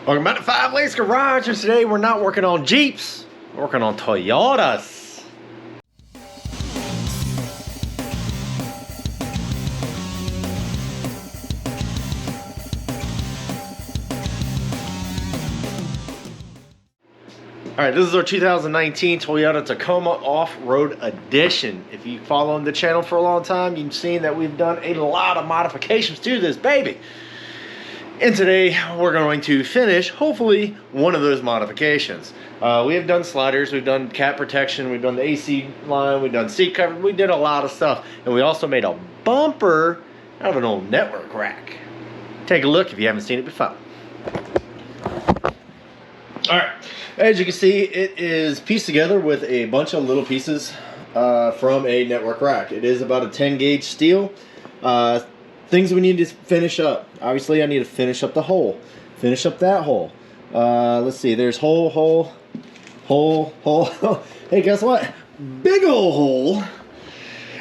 Welcome back to 5 Lakes Garage, and today we're not working on Jeeps, we're working on Toyotas. Alright, this is our 2019 Toyota Tacoma Off-Road Edition. If you follow the channel for a long time, you've seen that we've done a lot of modifications to this baby. And today we're going to finish, hopefully, one of those modifications. We have done sliders, we've done cat protection, we've done the AC line, we've done seat cover, we did a lot of stuff. And we also made a bumper out of an old network rack. Take a look if you haven't seen it before. Alright, as you can see, it is pieced together with a bunch of little pieces from a network rack. It is about a 10 gauge steel. Things we need to finish up. Obviously, I need to finish up the hole. Finish up that hole. Let's see. There's hole. Hey, guess what? Big ol' hole.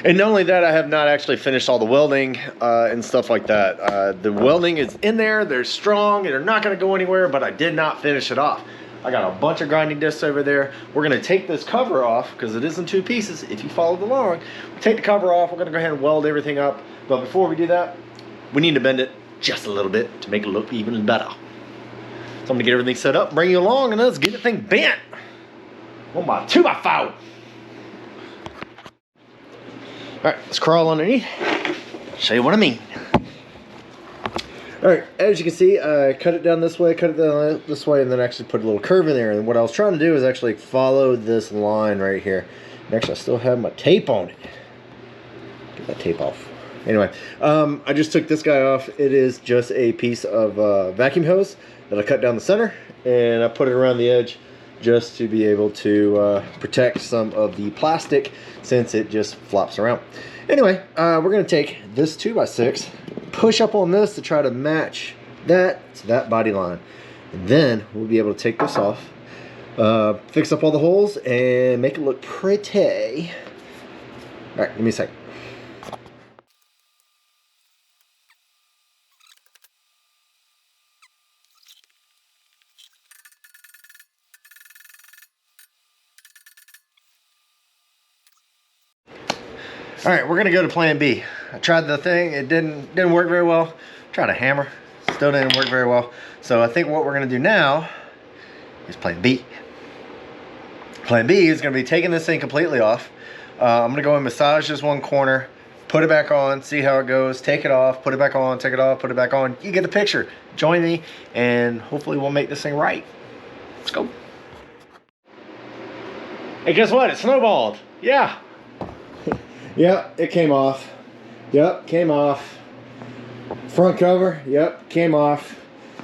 And not only that, I have not actually finished all the welding and stuff like that. The welding is in there. They're strong. They're not going to go anywhere, but I did not finish it off. I got a bunch of grinding discs over there. We're going to take this cover off because it is in two pieces. If you followed along, take the cover off. We're going to go ahead and weld everything up. But before we do that, we need to bend it just a little bit to make it look even better. So I'm going to get everything set up, bring you along, and let's get the thing bent. 2x4. All right, let's crawl underneath. Show you what I mean. All right, as you can see, I cut it down this way, cut it down this way, and then actually put a little curve in there. And what I was trying to do is actually follow this line right here. And actually, I still have my tape on it. Get that tape off. Anyway, I just took this guy off. It is just a piece of vacuum hose that I cut down the center, and I put it around the edge just to be able to protect some of the plastic since it just flops around. Anyway, we're going to take this 2x6, push up on this to try to match that to that body line. And then we'll be able to take this off, fix up all the holes, and make it look pretty. All right, give me a second. All right, we're gonna go to plan B. I tried the thing, it didn't work very well. Tried a hammer, still didn't work very well. So I think what we're gonna do now is plan B. Plan B is gonna be taking this thing completely off. I'm gonna go and massage this one corner, put it back on, see how it goes, take it off, put it back on, take it off, put it back on. You get the picture. Join me, and hopefully we'll make this thing right. Let's go. Hey, guess what? It snowballed. Yeah. Yep, it came off. Yep, came off. Front cover, yep, came off.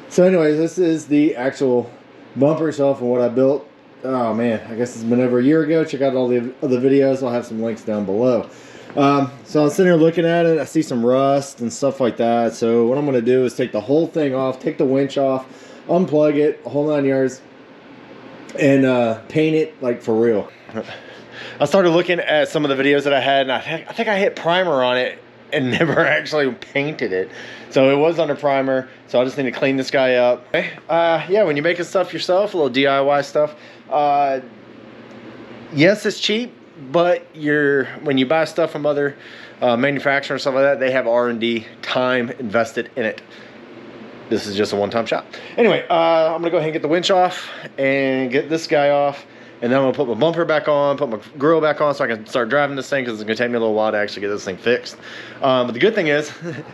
So anyways, this is the actual bumper itself and what I built. Oh man, I guess it's been over a year ago. Check out all the other videos. I'll have some links down below. So I'm sitting here looking at it. I see some rust and stuff like that. So what I'm going to do is take the whole thing off, take the winch off, unplug it, a whole 9 yards, and paint it like for real. I started looking at some of the videos that I had, and I think I hit primer on it and never actually painted it. So it was under primer, so I just need to clean this guy up. Okay. Yeah, when you're making stuff yourself, a little DIY stuff, yes, it's cheap, but when you buy stuff from other manufacturers and stuff like that, they have R&D time invested in it. This is just a one-time shop. Anyway, I'm gonna go ahead and get the winch off and get this guy off. And then I'm gonna put my bumper back on, put my grill back on so I can start driving this thing, because it's gonna take me a little while to actually get this thing fixed. But the good thing is, if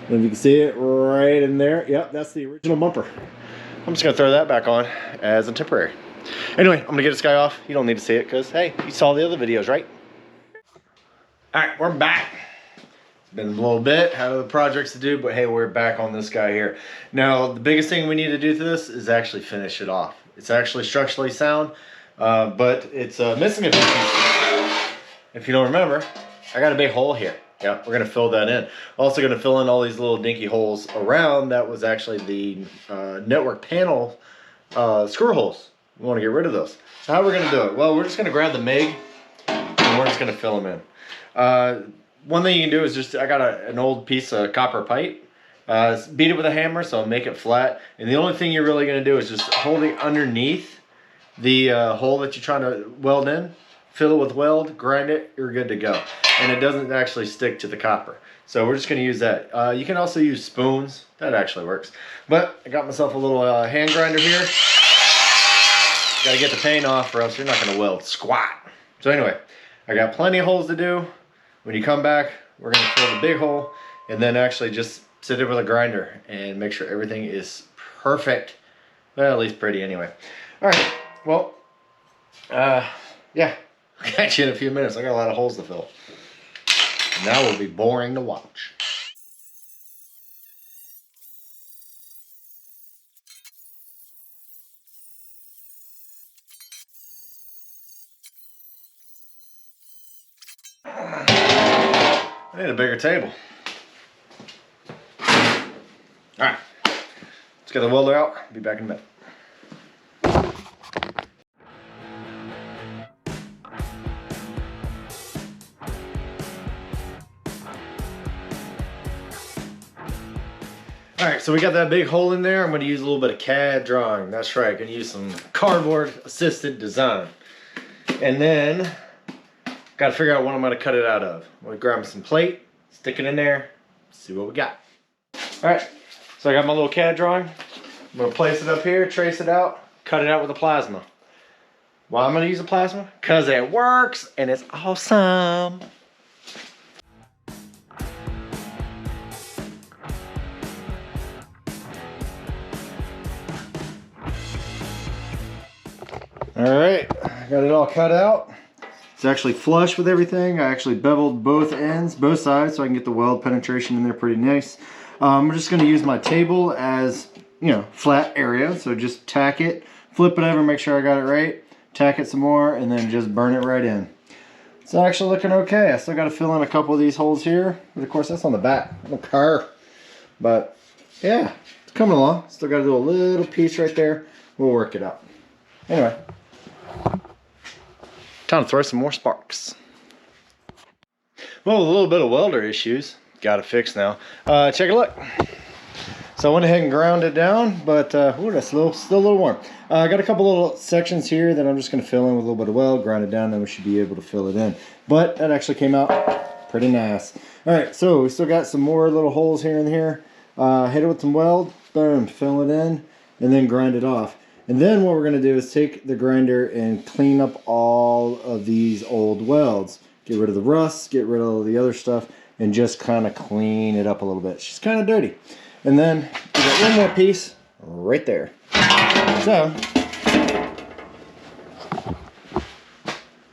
you can see it right in there, yep, that's the original bumper. I'm just gonna throw that back on as a temporary. Anyway, I'm gonna get this guy off. You don't need to see it because, hey, you saw the other videos, right? All right, we're back. It's been a little bit, had other projects to do, but hey, we're back on this guy here. Now, the biggest thing we need to do to this is actually finish it off. It's actually structurally sound, but it's missing a few pieces. If you don't remember, I got a big hole here. Yeah, we're gonna fill that in. Also gonna fill in all these little dinky holes around. That was actually the network panel screw holes. We wanna get rid of those. So how we're gonna do it? Well, we're just gonna grab the MIG and we're just gonna fill them in. One thing you can do is just, I got an old piece of copper pipe, Beat it with a hammer so I'll make it flat. And the only thing you're really going to do is just holding underneath the hole that you're trying to weld in. Fill it with weld, grind it, you're good to go. And it doesn't actually stick to the copper. So we're just going to use that. You can also use spoons. That actually works. But I got myself a little hand grinder here. Got to get the paint off or else you're not going to weld squat. So anyway, I got plenty of holes to do. When you come back, we're going to fill the big hole and then actually just sit it with a grinder and make sure everything is perfect. Well, at least pretty anyway. All right, well, yeah. I'll catch you in a few minutes. I got a lot of holes to fill. Now will be boring to watch. I need a bigger table. Alright, let's get the welder out. Be back in a minute. Alright, so we got that big hole in there. I'm going to use a little bit of CAD drawing. That's right, I'm going to use some cardboard assisted design. And then, got to figure out what I'm going to cut it out of. I'm going to grab some plate, stick it in there, see what we got. Alright, so I got my little CAD drawing. I'm going to place it up here, trace it out, cut it out with a plasma. Why I'm going to use a plasma? Because it works and it's awesome. Alright, got it all cut out. It's actually flush with everything. I actually beveled both ends, both sides, so I can get the weld penetration in there pretty nice. I'm just going to use my table as, you know, flat area. So just tack it, flip it over, make sure I got it right. Tack it some more, and then just burn it right in. It's actually looking okay. I still got to fill in a couple of these holes here. But of course, that's on the back of the car. But yeah, it's coming along. Still got to do a little piece right there. We'll work it out. Anyway. Time to throw some more sparks. Well, a little bit of welder issues. Got it fixed now. Check a look. So I went ahead and ground it down, but ooh, that's still a little warm. I got a couple little sections here that I'm just going to fill in with a little bit of weld, grind it down, and we should be able to fill it in. But that actually came out pretty nice. All right, so we still got some more little holes here and here. Hit it with some weld, boom, fill it in, and then grind it off. And then what we're going to do is take the grinder and clean up all of these old welds. Get rid of the rust, get rid of all the other stuff, and just kind of clean it up a little bit. It's just kind of dirty. And then we got one more piece right there. So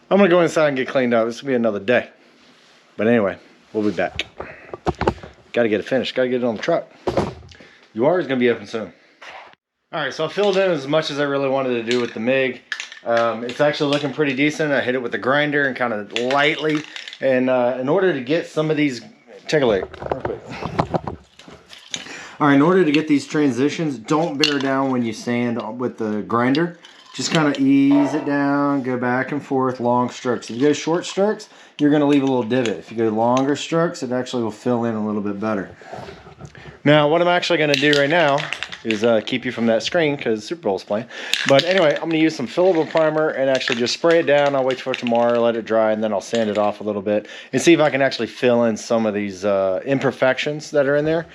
I'm going to go inside and get cleaned up. This will be another day. But anyway, we'll be back. Got to get it finished. Got to get it on the truck. UR is going to be open soon. Alright, so I filled in as much as I really wanted to do with the MIG. It's actually looking pretty decent. I hit it with the grinder and kind of lightly. And in order to get some of these, take a look real quick. Alright, in order to get these transitions, don't bear down when you sand with the grinder. Just kind of ease it down, go back and forth, long strokes. If you go short strokes, you're going to leave a little divot. If you go longer strokes, it actually will fill in a little bit better. Now, what I'm actually going to do right now is keep you from that screen because Super Bowl's playing. But anyway, I'm going to use some fillable primer and actually just spray it down. I'll wait for tomorrow, let it dry, and then I'll sand it off a little bit and see if I can actually fill in some of these imperfections that are in there.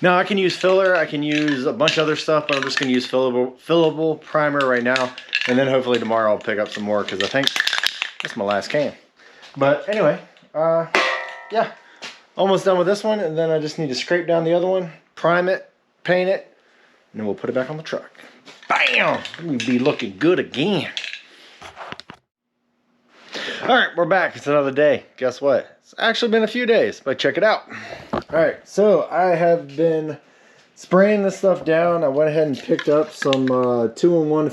Now, I can use filler, I can use a bunch of other stuff, but I'm just going to use fillable primer right now. And then hopefully tomorrow I'll pick up some more because I think that's my last can. But anyway, yeah. Almost done with this one, and then I just need to scrape down the other one, prime it, paint it, and then we'll put it back on the truck. Bam! We'll be looking good again. Alright, we're back. It's another day. Guess what? It's actually been a few days, but check it out. Alright, so I have been spraying this stuff down. I went ahead and picked up some 2-in-1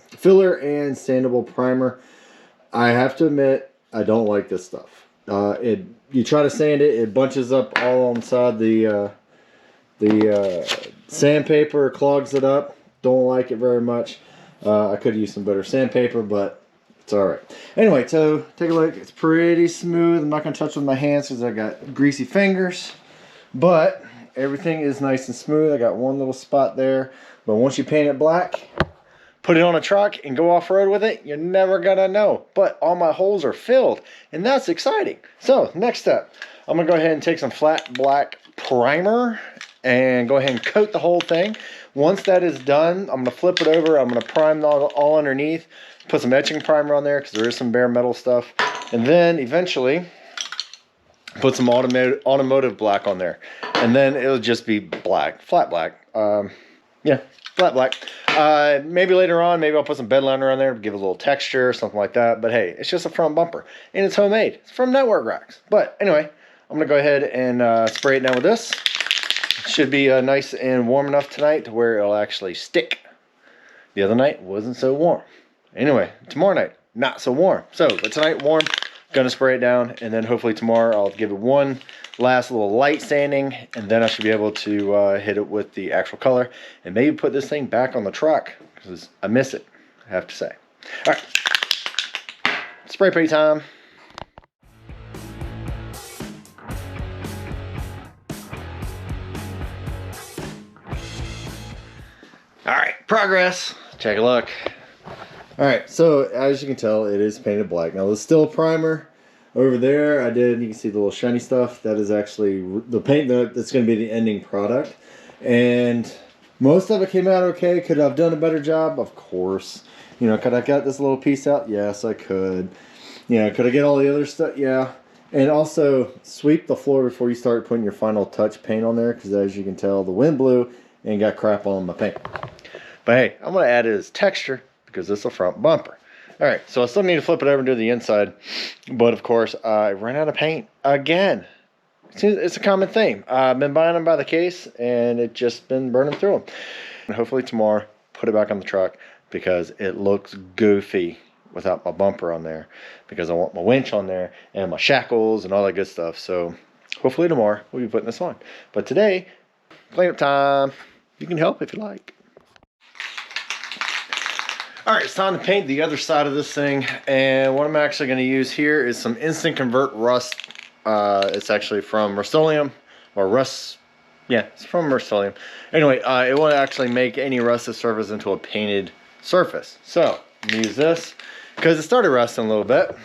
filler and sandable primer. I have to admit, I don't like this stuff. You try to sand it, it bunches up all inside the sandpaper, clogs it up. Don't like it very much. I could use some better sandpaper, but It's all right. Anyway, so take a look. It's pretty smooth. I'm not going to touch with my hands because I got greasy fingers. But everything is nice and smooth. I got one little spot there. But once you paint it black, put it on a truck and go off-road with it, you're never going to know. But all my holes are filled, and that's exciting. So, next step. I'm going to go ahead and take some flat black primer and go ahead and coat the whole thing. Once that is done, I'm going to flip it over. I'm going to prime all underneath. Put some etching primer on there because there is some bare metal stuff. And then eventually put some automotive black on there. And then it'll just be black, flat black. Yeah, flat black. Maybe later on, maybe I'll put some bed liner on there to give it a little texture or something like that. But hey, it's just a front bumper. And it's homemade. It's from Network Racks. But anyway, I'm going to go ahead and spray it down with this. It should be nice and warm enough tonight to where it'll actually stick. The other night wasn't so warm. Anyway, tomorrow night, not so warm. So, but tonight, warm. Going to spray it down. And then hopefully tomorrow, I'll give it one last little light sanding. And then I should be able to hit it with the actual color. And maybe put this thing back on the truck. Because I miss it, I have to say. All right. Spray paint time. All right, progress. Take a look. All right, so as you can tell, it is painted black. Now, there's still primer over there. You can see the little shiny stuff. That is actually the paint that's going to be the ending product. And most of it came out okay. Could I have done a better job? Of course. You know, could I got this little piece out? Yes, I could. You know, could I get all the other stuff? Yeah. And also, sweep the floor before you start putting your final touch paint on there. Because as you can tell, the wind blew and got crap on my paint. But hey, I'm going to add it as texture because this is a front bumper. All right, so I still need to flip it over and do the inside. But of course, I ran out of paint again. It's a common theme. I've been buying them by the case and it's just been burning through them. And hopefully tomorrow, put it back on the truck because it looks goofy without my bumper on there. Because I want my winch on there and my shackles and all that good stuff. So hopefully tomorrow we'll be putting this on. But today, cleanup time. You can help if you like. All right, it's time to paint the other side of this thing. And what I'm actually going to use here is some Instant Convert Rust. It's actually from Rust-Oleum, or Rust. Yeah, it's from Rust-Oleum. Anyway, it won't actually make any rusted surface into a painted surface. So, I'm going to use this because it started rusting a little bit.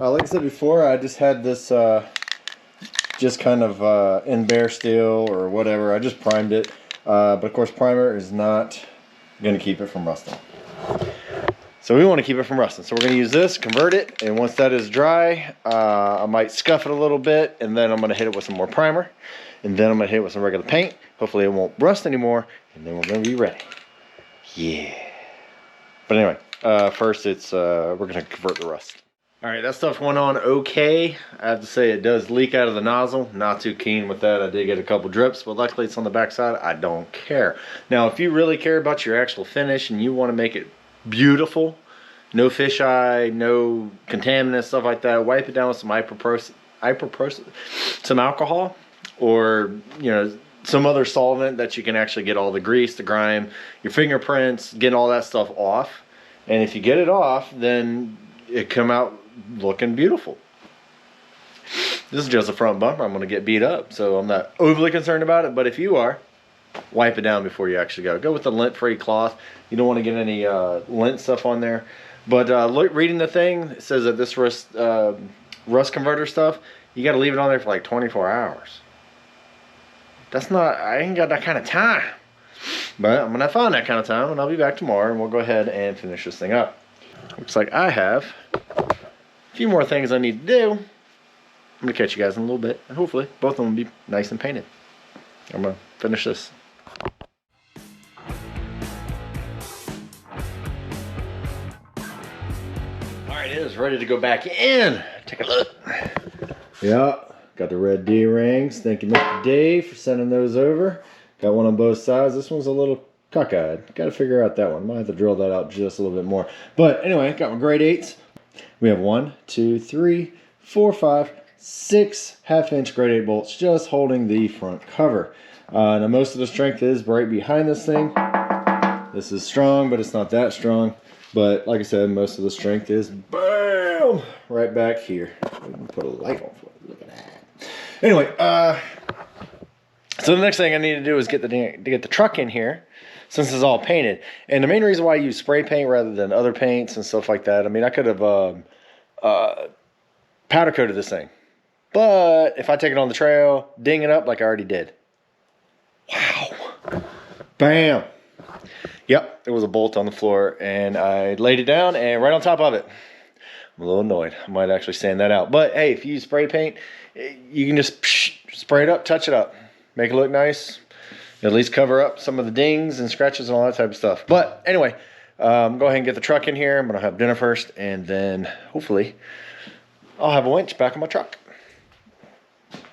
Like I said before, I just had this just kind of in bare steel or whatever. I just primed it. But of course, primer is not going to keep it from rusting. So we want to keep it from rusting. So we're going to use this, convert it, and once that is dry, I might scuff it a little bit, and then I'm going to hit it with some more primer, and then I'm going to hit it with some regular paint. Hopefully it won't rust anymore, and then we're going to be ready. Yeah. But anyway, first we're going to convert the rust. All right, that stuff went on okay. I have to say it does leak out of the nozzle. Not too keen with that. I did get a couple drips, but luckily it's on the back side. I don't care. Now, if you really care about your actual finish and you want to make it beautiful, no fisheye, no contaminants, stuff like that, wipe it down with some some alcohol, or some other solvent that you can actually get all the grease, the grime, your fingerprints, get all that stuff off. And if you get it off, then it come out looking beautiful. This is just a front bumper. I'm going to get beat up, so I'm not overly concerned about it. But if you are, wipe it down before you actually go. Go with the lint-free cloth. You don't want to get any lint stuff on there. But reading the thing, it says that this rust converter stuff, you got to leave it on there for like 24 hours. That's not, I ain't got that kind of time. But I'm going to find that kind of time, and I'll be back tomorrow, and we'll go ahead and finish this thing up. Looks like I have a few more things I need to do. I'm going to catch you guys in a little bit, and hopefully both of them will be nice and painted. I'm going to finish this. Alright, it is ready to go back in. Take a look. Yeah, got the red D-rings. Thank you, Mr. Dave, for sending those over. Got one on both sides. This one's a little cockeyed. Got to figure out that one. Might have to drill that out just a little bit more. But anyway, got my grade 8s. We have 1, 2, 3, 4, 5, 6 half-inch grade 8 bolts just holding the front cover. Now most of the strength is right behind this thing. This is strong, but it's not that strong. But like I said, most of the strength is bam right back here. We can put a light on for it. Look at that. Anyway, so the next thing I need to do is get the truck in here, since it's all painted. And the main reason why I use spray paint rather than other paints and stuff like that, I mean, I could have powder coated this thing, but if I take it on the trail, ding it up like I already did. Wow. Bam. Yep, there was a bolt on the floor, and I laid it down, and right on top of it. I'm a little annoyed. I might actually sand that out. But hey, if you use spray paint, you can just spray it up, touch it up, make it look nice. At least cover up some of the dings and scratches and all that type of stuff. But anyway, go ahead and get the truck in here. I'm going to have dinner first, and then hopefully I'll have a winch back in my truck.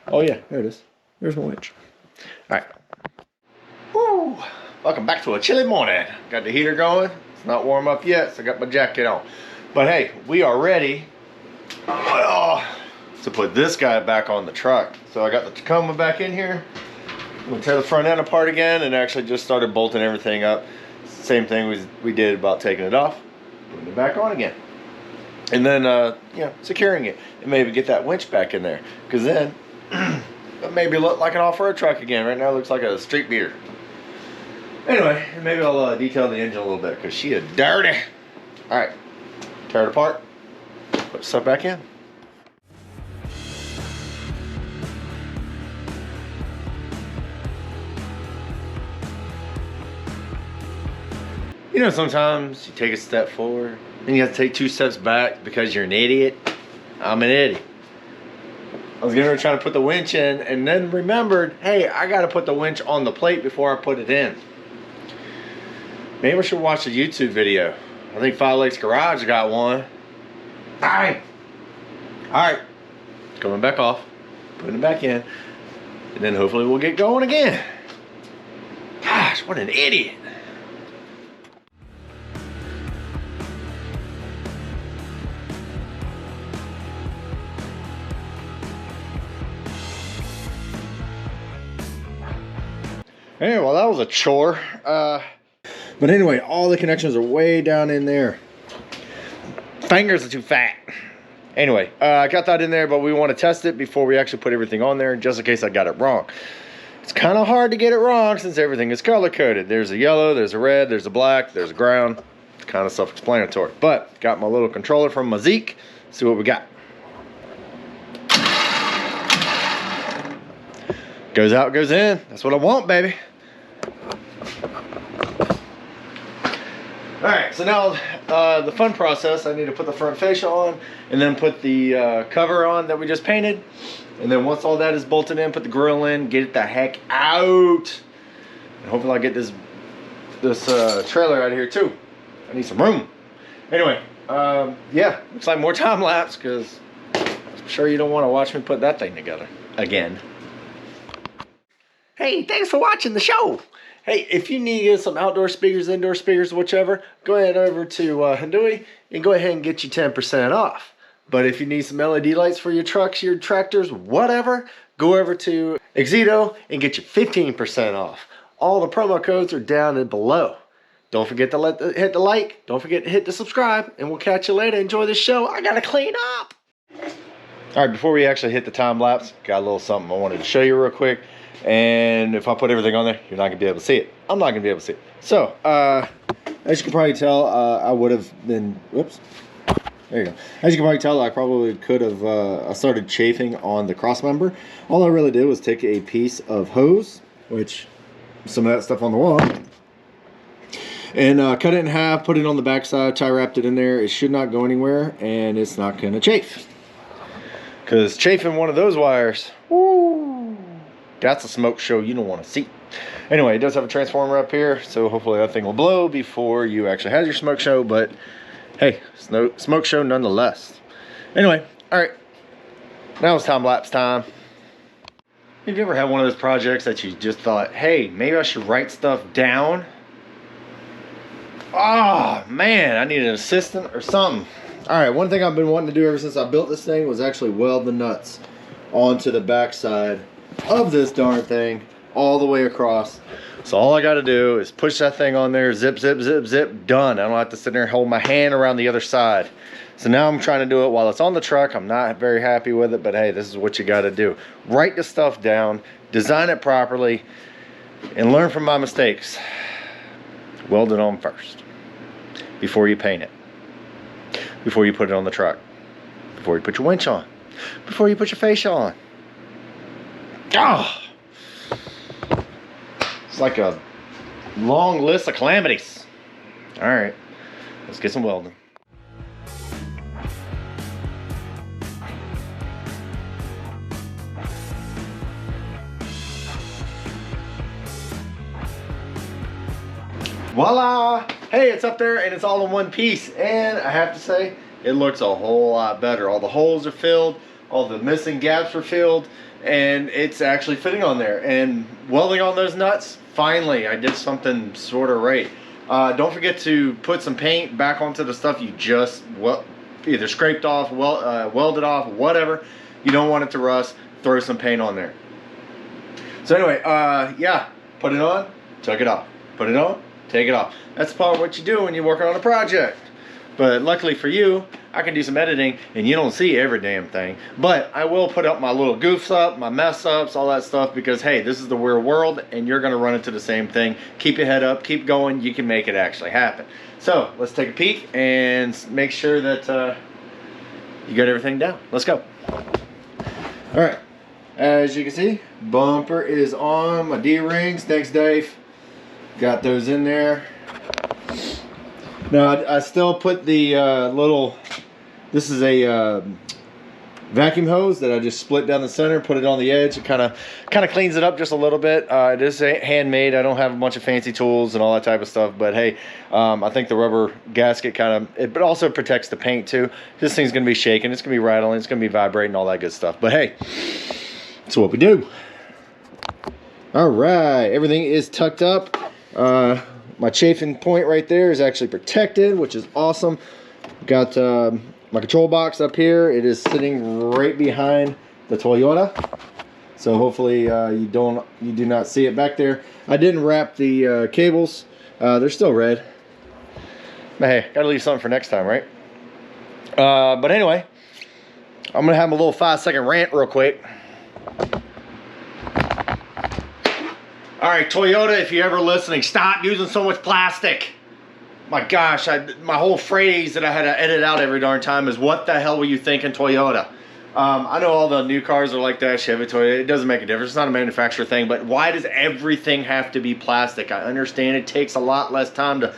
Oh yeah, there it is. There's my winch. All right. Woo! Welcome back to a chilly morning. Got the heater going. It's not warm up yet, so I got my jacket on. But hey, we are ready to put this guy back on the truck. So I got the Tacoma back in here. I'm gonna tear the front end apart again, and actually just started bolting everything up. Same thing we did about taking it off, putting it back on again, and then you know, securing it, and maybe get that winch back in there, because then it maybe look like an off-road truck again. Right now it looks like a street beater. Anyway, maybe I'll detail the engine a little bit, because she is dirty. All right, tear it apart, put stuff back in. You know, sometimes you take a step forward, and you have to take 2 steps back because you're an idiot. I'm an idiot. I was getting trying to put the winch in, and then remembered, hey, I got to put the winch on the plate before I put it in. Maybe I should watch a YouTube video. I think Five Lakes Garage got one. Bang! Alright. Coming back off. Putting it back in. And then hopefully we'll get going again. Gosh, what an idiot. Anyway, well, that was a chore. But anyway, all the connections are way down in there. Fingers are too fat. Anyway, I got that in there, but we want to test it before we actually put everything on there, just in case I got it wrong. It's kind of hard to get it wrong since everything is color coded. There's a yellow, there's a red, there's a black, there's a brown. It's kind of self-explanatory. But got my little controller from my Zeke. See what we got. Goes out, goes in. That's what I want, baby. Alright, so now the fun process, I need to put the front fascia on, and then put the cover on that we just painted. And then once all that is bolted in, put the grill in, get it the heck out. And hopefully I'll get this trailer out of here too. I need some room. Anyway, yeah, looks like more time lapse, because I'm sure you don't want to watch me put that thing together again. Hey, thanks for watching the show. Hey, if you need some outdoor speakers, indoor speakers, whichever, go ahead over to Handui and go ahead and get you 10% off. But if you need some LED lights for your trucks, your tractors, whatever, go over to Exito and get you 15% off. All the promo codes are down and below. Don't forget to hit the like. Don't forget to hit the subscribe. And we'll catch you later. Enjoy the show. I got to clean up. All right, before we actually hit the time lapse, got a little something I wanted to show you real quick. And if I put everything on there, you're not going to be able to see it. I'm not going to be able to see it. So, as you can probably tell, I would have been, whoops. There you go. As you can probably tell, I probably could have I started chafing on the cross member. All I really did was take a piece of hose, which some of that stuff on the wall, and cut it in half, put it on the backside, tie wrapped it in there. It should not go anywhere, and it's not going to chafe. Because chafing one of those wires, woo, that's a smoke show you don't want to see. Anyway, it does have a transformer up here, so hopefully that thing will blow before you actually have your smoke show, but hey, smoke show nonetheless. Anyway, alright, now it's time lapse time. Have you ever had one of those projects that you just thought, hey, maybe I should write stuff down? Oh man, I need an assistant or something. Alright, one thing I've been wanting to do ever since I built this thing was actually weld the nuts onto the backside of this darn thing all the way across. So all I got to do is push that thing on there, zip, zip, zip, zip, done. I don't have to sit there and hold my hand around the other side. So now I'm trying to do it while it's on the truck. I'm not very happy with it, but hey, this is what you got to do. Write the stuff down, design it properly, and learn from my mistakes. Weld it on first before you paint it, before you put it on the truck, before you put your winch on, before you put your fascia on. Oh, it's like a long list of calamities. All right, let's get some welding. Voila! Hey, it's up there and it's all in one piece. And I have to say, it looks a whole lot better. All the holes are filled, all the missing gaps are filled, and it's actually fitting on there. And welding on those nuts, finally, I did something sort of right. Don't forget to put some paint back onto the stuff you just either scraped off, welded off, whatever. You don't want it to rust. Throw some paint on there. So anyway, yeah, put it on, took it off. Put it on, take it off. That's part of what you do when you're working on a project. But luckily for you, I can do some editing and you don't see every damn thing. But I will put up my little goofs up, my mess ups, all that stuff, because hey, this is the real world and you're gonna run into the same thing. Keep your head up, keep going, you can make it actually happen. So let's take a peek and make sure that you got everything down. Let's go. All right, as you can see, bumper is on, my D-rings, thanks Dave. Got those in there. Now I still put the little, this is a vacuum hose that I just split down the center, put it on the edge. It kind of cleans it up just a little bit. It is handmade. I don't have a bunch of fancy tools and all that type of stuff, but hey, I think the rubber gasket but also protects the paint too. This thing's gonna be shaking, it's gonna be rattling, it's gonna be vibrating, all that good stuff. But hey, that's what we do. All right, everything is tucked up. My chafing point right there is actually protected, which is awesome. Got my control box up here. It is sitting right behind the Toyota, so hopefully you do not see it back there. I didn't wrap the cables. They're still red, but hey, gotta leave something for next time, right? But anyway, I'm gonna have a little 5-second rant real quick. All right, Toyota, if you're ever listening, stop using so much plastic. My gosh, my whole phrase that I had to edit out every darn time is, what the hell were you thinking, Toyota? I know all the new cars are like that, Chevy, Toyota. It doesn't make a difference. It's not a manufacturer thing, but why does everything have to be plastic? I understand it takes a lot less time to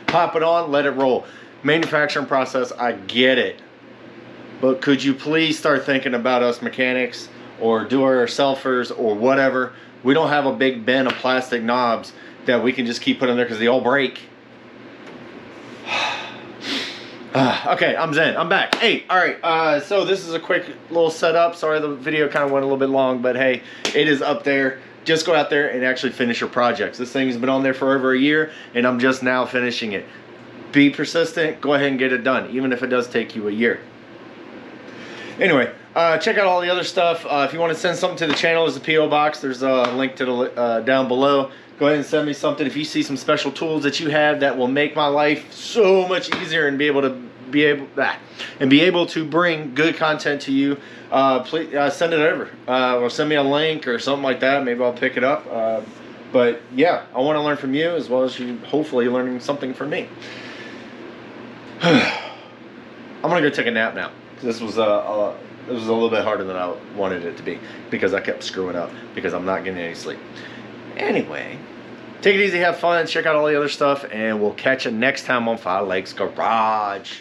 pop it on, let it roll. Manufacturing process, I get it. But could you please start thinking about us mechanics or do-it-yourselfers or whatever? We don't have a big bin of plastic knobs that we can just keep putting there because they all break. Okay, I'm zen. I'm back. Hey, all right. So this is a quick little setup. Sorry, the video kind of went a little bit long, but hey, it is up there. Just go out there and actually finish your projects. This thing's been on there for over a year, and I'm just now finishing it. Be persistent. Go ahead and get it done, even if it does take you a year. Anyway, check out all the other stuff. If you want to send something to the channel, there's a P.O. box. There's a link to the down below. Go ahead and send me something. If you see some special tools that you have that will make my life so much easier and be able to bring good content to you, please send it over. Or send me a link or something like that. Maybe I'll pick it up. But yeah, I want to learn from you as well as you hopefully learning something from me. I'm gonna go take a nap now. This was a little bit harder than I wanted it to be because I kept screwing up because I'm not getting any sleep. Anyway, take it easy, have fun, check out all the other stuff, and we'll catch you next time on Five Lakes Garage.